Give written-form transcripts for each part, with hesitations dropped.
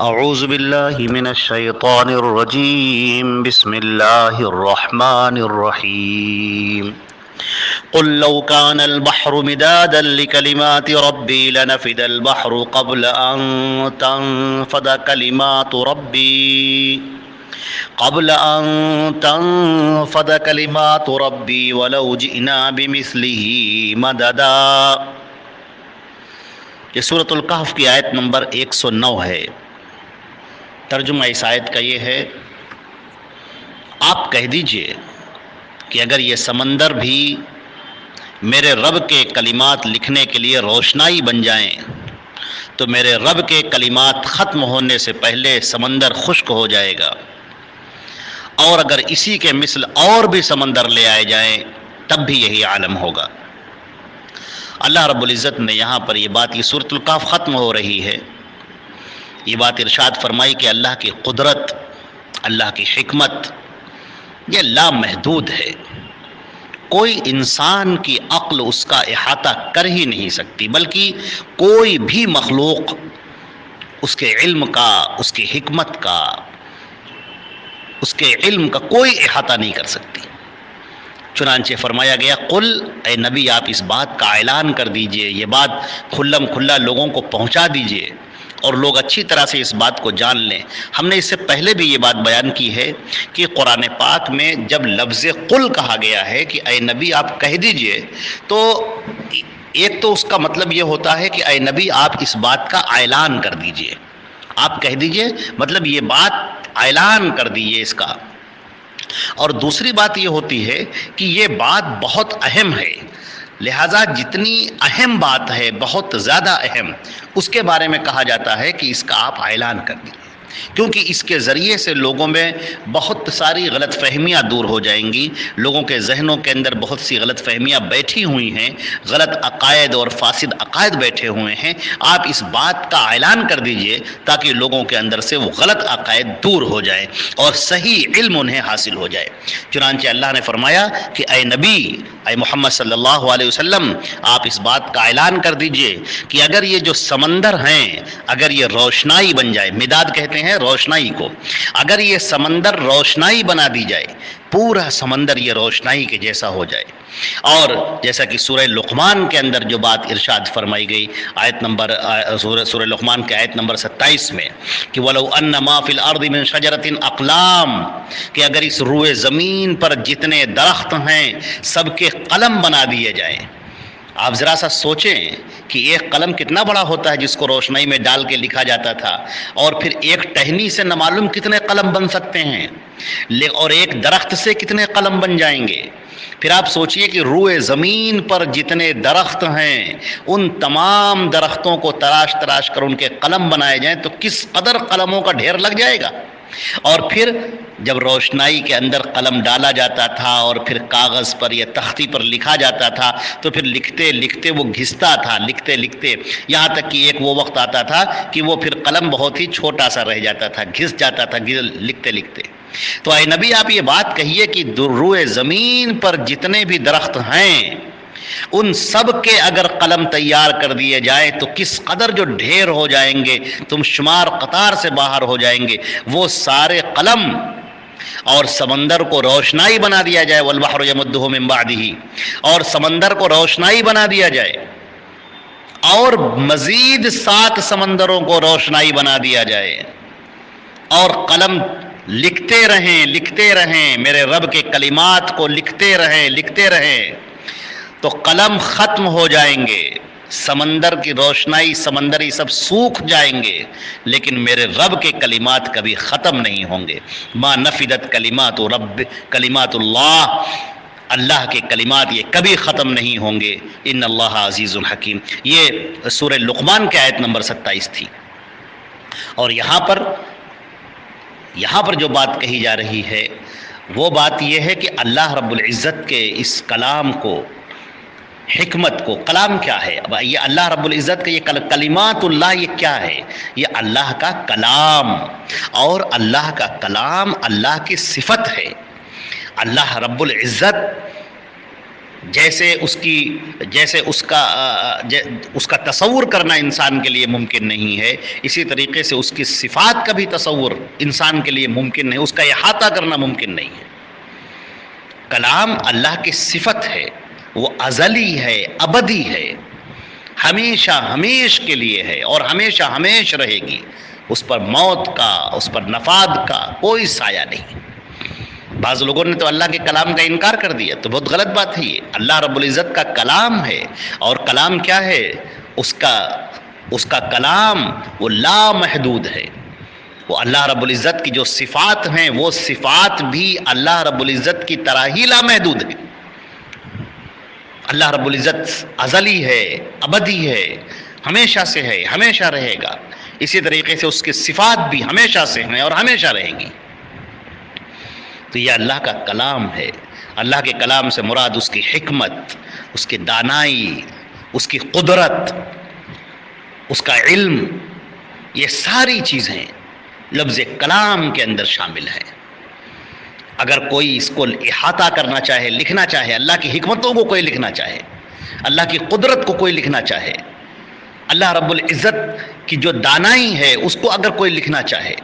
اعوذ باللہ من الشیطان الرجیم بسم اللہ الرحمن الرحیم قل لو كان البحر مدادا لكلمات ربي لنفد البحر قبل أن تنفد كلمات ربي ولو جئنا بمثله مددا۔ یہ سورۃ الکہف کی آیت نمبر 109 ہے۔ ترجمہ اس آیت کا یہ ہے، آپ کہہ دیجئے کہ اگر یہ سمندر بھی میرے رب کے کلمات لکھنے کے لیے روشنائی بن جائیں تو میرے رب کے کلمات ختم ہونے سے پہلے سمندر خشک ہو جائے گا، اور اگر اسی کے مثل اور بھی سمندر لے آئے جائیں تب بھی یہی عالم ہوگا۔ اللہ رب العزت نے یہاں پر یہ بات، یہ سورۃ الکہف ختم ہو رہی ہے، یہ بات ارشاد فرمائی کہ اللہ کی قدرت، اللہ کی حکمت یہ لامحدود ہے، کوئی انسان کی عقل اس کا احاطہ کر ہی نہیں سکتی، بلکہ کوئی بھی مخلوق اس کے علم کا، اس کی حکمت کا، اس کے علم کا کوئی احاطہ نہیں کر سکتی۔ چنانچہ فرمایا گیا، قل، اے نبی آپ اس بات کا اعلان کر دیجئے، یہ بات کھلم کھلا لوگوں کو پہنچا دیجئے اور لوگ اچھی طرح سے اس بات کو جان لیں۔ ہم نے اس سے پہلے بھی یہ بات بیان کی ہے کہ قرآن پاک میں جب لفظ قل کہا گیا ہے کہ اے نبی آپ کہہ دیجئے، تو ایک تو اس کا مطلب یہ ہوتا ہے کہ اے نبی آپ اس بات کا اعلان کر دیجئے، آپ کہہ دیجئے مطلب یہ بات اعلان کر دیجئے اس کا۔ اور دوسری بات یہ ہوتی ہے کہ یہ بات بہت اہم ہے، لہذا جتنی اہم بات ہے، بہت زیادہ اہم، اس کے بارے میں کہا جاتا ہے کہ اس کا آپ اعلان کر دیجیے، کیونکہ اس کے ذریعے سے لوگوں میں بہت ساری غلط فہمیاں دور ہو جائیں گی، لوگوں کے ذہنوں کے اندر بہت سی غلط فہمیاں بیٹھی ہوئی ہیں، غلط عقائد اور فاسد عقائد بیٹھے ہوئے ہیں، آپ اس بات کا اعلان کر دیجئے تاکہ لوگوں کے اندر سے وہ غلط عقائد دور ہو جائیں اور صحیح علم انہیں حاصل ہو جائے۔ چنانچہ اللہ نے فرمایا کہ اے نبی، اے محمد صلی اللہ علیہ وسلم، آپ اس بات کا اعلان کر دیجئے کہ اگر یہ جو سمندر ہیں، اگر یہ روشنائی بن جائے، مداد کہتے ہیں روشنائی کو، اگر یہ سمندر روشنائی بنا دی جائے، پورا سمندر یہ روشنائی کے جیسا ہو جائے، اور جیسا کہ سورہ لقمان کے اندر جو بات ارشاد فرمائی گئی، سورہ لقمان کے آیت نمبر 27 میں کہ وَلَوْ أَنَّ مَا فِي الْأَرْضِ مِنْ شَجَرَةٍ أَقْلَامٍ، کہ اگر اس روئے زمین پر جتنے درخت ہیں سب کے قلم بنا دیے جائیں۔ آپ ذرا سا سوچیں کہ ایک قلم کتنا بڑا ہوتا ہے جس کو روشنائی میں ڈال کے لکھا جاتا تھا، اور پھر ایک ٹہنی سے نہ معلوم کتنے قلم بن سکتے ہیں، اور ایک درخت سے کتنے قلم بن جائیں گے۔ پھر آپ سوچئے کہ روئے زمین پر جتنے درخت ہیں ان تمام درختوں کو تراش تراش کر ان کے قلم بنائے جائیں تو کس قدر قلموں کا ڈھیر لگ جائے گا۔ اور پھر جب روشنائی کے اندر قلم ڈالا جاتا تھا اور پھر کاغذ پر یا تختی پر لکھا جاتا تھا تو پھر لکھتے لکھتے وہ گھستا تھا، لکھتے لکھتے یہاں تک کہ ایک وہ وقت آتا تھا کہ وہ پھر قلم بہت ہی چھوٹا سا رہ جاتا تھا، گھس جاتا تھا لکھتے لکھتے۔ تو اے نبی آپ یہ بات کہیے کہ روئے زمین پر جتنے بھی درخت ہیں ان سب کے اگر قلم تیار کر دیے جائیں تو کس قدر جو ڈھیر ہو جائیں گے، تم شمار قطار سے باہر ہو جائیں گے۔ وہ سارے قلم اور سمندر کو روشنائی بنا دیا جائے، والبحر یمدہ من بعدہ، اور سمندر کو روشنائی بنا دیا جائے، اور مزید 7 سمندروں کو روشنائی بنا دیا جائے، اور قلم لکھتے رہیں میرے رب کے کلمات کو لکھتے رہیں تو قلم ختم ہو جائیں گے، سمندر کی روشنائی، سمندری سب سوکھ جائیں گے، لیکن میرے رب کے کلمات کبھی ختم نہیں ہوں گے۔ ما نفدت کلمات اللہ، اللہ کے کلمات یہ کبھی ختم نہیں ہوں گے۔ ان اللہ عزیز الحکیم، یہ سورہ لقمان کے آیت نمبر 27 تھی۔ اور یہاں پر جو بات کہی جا رہی ہے وہ بات یہ ہے کہ اللہ رب العزت کے اس کلام کو، حکمت کو، کلام کیا ہے؟ اب یہ اللہ رب العزت کا یہ کلمات اللہ یہ کیا ہے؟ یہ اللہ کا کلام، اور اللہ کا کلام اللہ کی صفت ہے۔ اللہ رب العزت جیسے اس کا تصور کرنا انسان کے لیے ممکن نہیں ہے، اسی طریقے سے اس کی صفات کا بھی تصور انسان کے لیے ممکن نہیں، اس کا احاطہ کرنا ممکن نہیں ہے۔ کلام اللہ کی صفت ہے، وہ ازلی ہے، ابدی ہے، ہمیشہ ہمیش کے لیے ہے اور ہمیشہ ہمیش رہے گی، اس پر موت کا، اس پر نفاد کا کوئی سایہ نہیں۔ بعض لوگوں نے تو اللہ کے کلام کا انکار کر دیا، تو بہت غلط بات ہے یہ۔ اللہ رب العزت کا کلام ہے، اور کلام کیا ہے؟ اس کا کلام وہ لامحدود ہے۔ وہ اللہ رب العزت کی جو صفات ہیں، وہ صفات بھی اللہ رب العزت کی طرح ہی لامحدود ہے۔ اللہ رب العزت ازلی ہے، ابدی ہے، ہمیشہ سے ہے، ہمیشہ رہے گا۔ اسی طریقے سے اس کی صفات بھی ہمیشہ سے ہیں اور ہمیشہ رہیں گی۔ تو یہ اللہ کا کلام ہے۔ اللہ کے کلام سے مراد اس کی حکمت، اس کی دانائی، اس کی قدرت، اس کا علم، یہ ساری چیزیں لفظ کلام کے اندر شامل ہیں۔ اگر کوئی اس کو احاطہ کرنا چاہے، لکھنا چاہے، اللہ کی حکمتوں کو کوئی لکھنا چاہے، اللہ کی قدرت کو کوئی لکھنا چاہے، اللہ رب العزت کی جو دانائی ہے اس کو اگر کوئی لکھنا چاہے،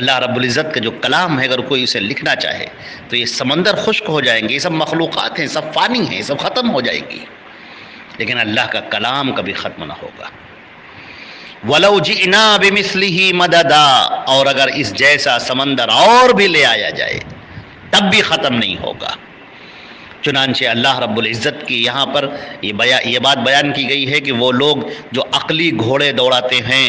اللہ رب العزت کا جو کلام ہے اگر کوئی اسے لکھنا چاہے، تو یہ سمندر خشک ہو جائیں گے، یہ سب مخلوقات ہیں، سب فانی ہیں، سب ختم ہو جائیں گی، لیکن اللہ کا کلام کبھی ختم نہ ہوگا۔ وَلَوْ جِئْنَا بِمِثْلِهِ مَدَدًا، اور اگر اس جیسا سمندر اور بھی لے آیا جائے تب بھی ختم نہیں ہوگا۔ چنانچہ اللہ رب العزت کی یہاں پر یہ بات بیان کی گئی ہے کہ وہ لوگ جو عقلی گھوڑے دوڑاتے ہیں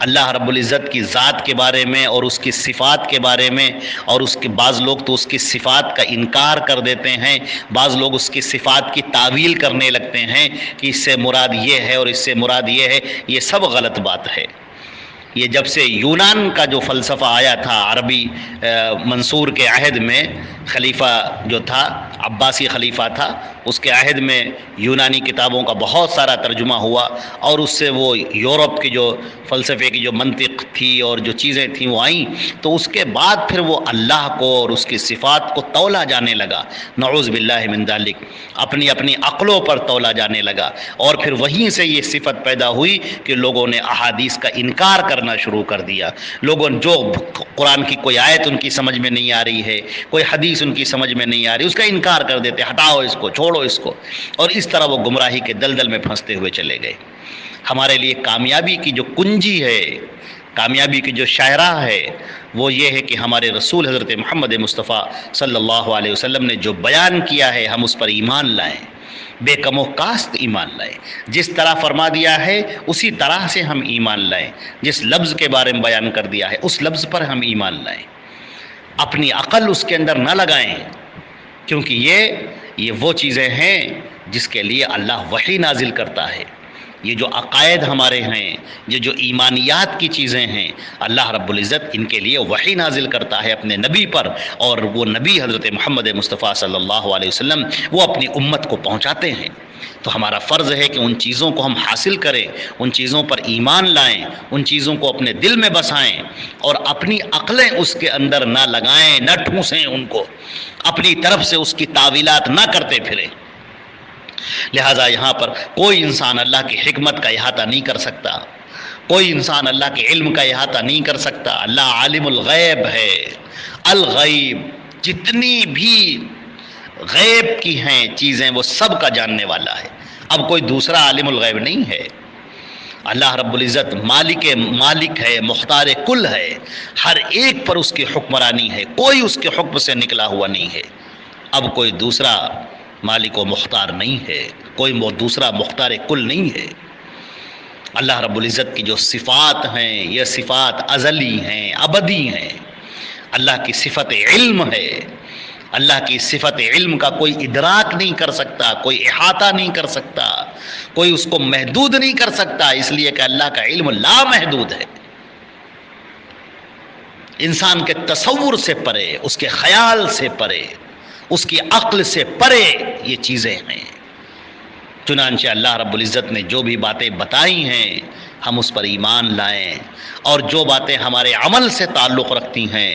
اللہ رب العزت کی ذات کے بارے میں اور اس کی صفات کے بارے میں، اور اس کے بعض لوگ تو اس کی صفات کا انکار کر دیتے ہیں، بعض لوگ اس کی صفات کی تعویل کرنے لگتے ہیں کہ اس سے مراد یہ ہے اور اس سے مراد یہ ہے، یہ سب غلط بات ہے۔ یہ جب سے یونان کا جو فلسفہ آیا تھا عربی منصور کے عہد میں، خلیفہ جو تھا عباسی خلیفہ تھا، اس کے عہد میں یونانی کتابوں کا بہت سارا ترجمہ ہوا، اور اس سے وہ یورپ کی جو فلسفے کی جو منطق تھی اور جو چیزیں تھیں وہ آئیں، تو اس کے بعد پھر وہ اللہ کو اور اس کی صفات کو تولا جانے لگا، نعوذ باللہ من ذالک، اپنی عقلوں پر تولا جانے لگا، اور پھر وہیں سے یہ صفت پیدا ہوئی کہ لوگوں نے احادیث کا انکار کرنا شروع کر دیا۔ لوگوں جو قرآن کی کوئی آیت ان کی سمجھ میں نہیں آ رہی ہے، کوئی حدیث ان کی سمجھ میں نہیں آ رہی، اس کا انکار کر دیتے، ہٹاؤ اس کو، چھوڑو اس کو، اور اس طرح وہ گمراہی کے دلدل میں پھنستے ہوئے چلے گئے۔ ہمارے لیے کامیابی کی جو کنجی ہے، کامیابی کی جو شاہراہ ہے، وہ یہ ہے کہ ہمارے رسول حضرت محمد مصطفیٰ صلی اللہ علیہ وسلم نے جو بیان کیا ہے ہم اس پر ایمان لائیں، بے کم و کاست ایمان لائیں، جس طرح فرما دیا ہے اسی طرح سے ہم ایمان لائیں، جس لفظ کے بارے میں بیان کر دیا ہے اس لفظ پر ہم ایمان لائیں، اپنی عقل اس کے اندر نہ لگائیں، کیونکہ یہ وہ چیزیں ہیں جس کے لیے اللہ وحی نازل کرتا ہے۔ یہ جو عقائد ہمارے ہیں، یہ جو ایمانیات کی چیزیں ہیں، اللہ رب العزت ان کے لیے وحی نازل کرتا ہے اپنے نبی پر، اور وہ نبی حضرت محمد مصطفیٰ صلی اللہ علیہ وسلم وہ اپنی امت کو پہنچاتے ہیں۔ تو ہمارا فرض ہے کہ ان چیزوں کو ہم حاصل کریں، ان چیزوں پر ایمان لائیں، ان چیزوں کو اپنے دل میں بسائیں، اور اپنی عقلیں اس کے اندر نہ لگائیں، نہ ٹھونسیں ان کو، اپنی طرف سے اس کی تعویلات نہ کرتے پھریں۔ لہٰذا یہاں پر کوئی انسان اللہ کی حکمت کا احاطہ نہیں کر سکتا، کوئی انسان اللہ کے علم کا احاطہ نہیں کر سکتا۔ اللہ عالم الغیب ہے، الغیب، جتنی بھی غیب کی ہیں چیزیں وہ سب کا جاننے والا ہے، اب کوئی دوسرا عالم الغیب نہیں ہے۔ اللہ رب العزت مالک ہے، مختار کل ہے، ہر ایک پر اس کی حکمرانی ہے، کوئی اس کے حکم سے نکلا ہوا نہیں ہے۔ اب کوئی دوسرا مالک و مختار نہیں ہے، کوئی دوسرا مختار کل نہیں ہے۔ اللہ رب العزت کی جو صفات ہیں یہ صفات ازلی ہیں، ابدی ہیں۔ اللہ کی صفت علم ہے، اللہ کی صفت علم کا کوئی ادراک نہیں کر سکتا، کوئی احاطہ نہیں کر سکتا، کوئی اس کو محدود نہیں کر سکتا، اس لیے کہ اللہ کا علم لامحدود ہے، انسان کے تصور سے پرے، اس کے خیال سے پرے، اس کی عقل سے پرے یہ چیزیں ہیں۔ چنانچہ اللہ رب العزت نے جو بھی باتیں بتائی ہیں ہم اس پر ایمان لائیں، اور جو باتیں ہمارے عمل سے تعلق رکھتی ہیں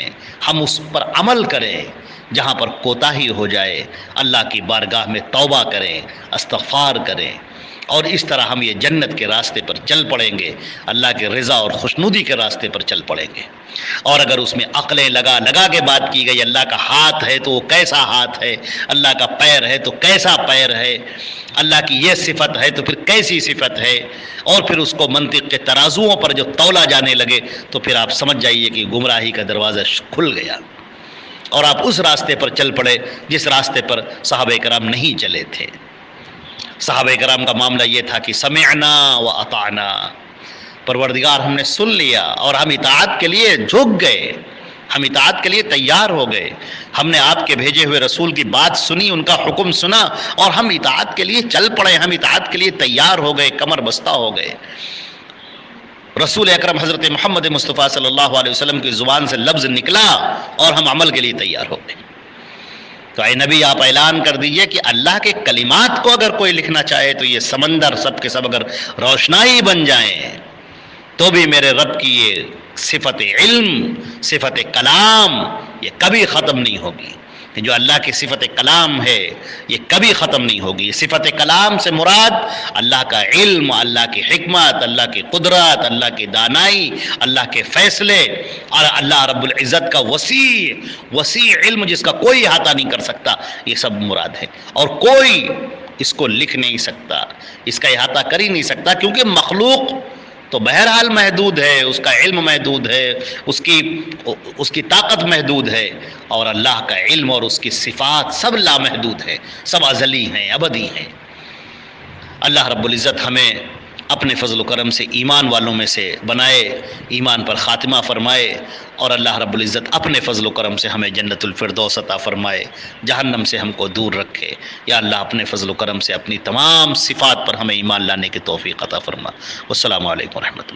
ہم اس پر عمل کریں، جہاں پر کوتاہی ہو جائے اللہ کی بارگاہ میں توبہ کریں، استغفار کریں، اور اس طرح ہم یہ جنت کے راستے پر چل پڑیں گے، اللہ کے رضا اور خوشنودی کے راستے پر چل پڑیں گے۔ اور اگر اس میں عقلیں لگا لگا کے بات کی گئی، اللہ کا ہاتھ ہے تو وہ کیسا ہاتھ ہے، اللہ کا پیر ہے تو کیسا پیر ہے، اللہ کی یہ صفت ہے تو پھر کیسی صفت ہے، اور پھر اس کو منطق کے ترازوؤں پر جو تولا جانے لگے، تو پھر آپ سمجھ جائیے کہ گمراہی کا دروازہ کھل گیا، اور آپ اس راستے پر چل پڑے جس راستے پر صحابہ کرام نہیں چلے تھے۔ صحابہ کرام کا معاملہ یہ تھا کہ سمعنا و اطعنا، پروردگار ہم نے سن لیا اور ہم اطاعت کے لیے جھک گئے، ہم اطاعت کے لیے تیار ہو گئے، ہم نے آپ کے بھیجے ہوئے رسول کی بات سنی، ان کا حکم سنا، اور ہم اطاعت کے لیے چل پڑے، ہم اطاعت کے لیے تیار ہو گئے، کمر بستہ ہو گئے۔ رسول اکرم حضرت محمد مصطفیٰ صلی اللہ علیہ وسلم کی زبان سے لفظ نکلا اور ہم عمل کے لیے تیار ہو گئے۔ تو اے نبی آپ اعلان کر دیجئے کہ اللہ کے کلمات کو اگر کوئی لکھنا چاہے تو یہ سمندر سب کے سب اگر روشنائی بن جائیں تو بھی میرے رب کی یہ صفت علم، صفت کلام یہ کبھی ختم نہیں ہوگی۔ جو اللہ کی صفت کلام ہے یہ کبھی ختم نہیں ہوگی۔ صفت کلام سے مراد اللہ کا علم، اللہ کی حکمت، اللہ کی قدرت، اللہ کی دانائی، اللہ کے فیصلے، اور اللہ رب العزت کا وسیع علم جس کا کوئی احاطہ نہیں کر سکتا، یہ سب مراد ہے، اور کوئی اس کو لکھ نہیں سکتا، اس کا احاطہ کر ہی نہیں سکتا، کیونکہ مخلوق تو بہرحال محدود ہے، اس کا علم محدود ہے، اس کی طاقت محدود ہے، اور اللہ کا علم اور اس کی صفات سب لامحدود ہے، سب ازلی ہیں، ابدی ہیں۔ اللہ رب العزت ہمیں اپنے فضل و کرم سے ایمان والوں میں سے بنائے، ایمان پر خاتمہ فرمائے، اور اللہ رب العزت اپنے فضل و کرم سے ہمیں جنت الفردوس عطا فرمائے، جہنم سے ہم کو دور رکھے۔ یا اللہ اپنے فضل و کرم سے اپنی تمام صفات پر ہمیں ایمان لانے کی توفیق عطا فرما۔ والسلام علیکم ورحمۃ اللہ۔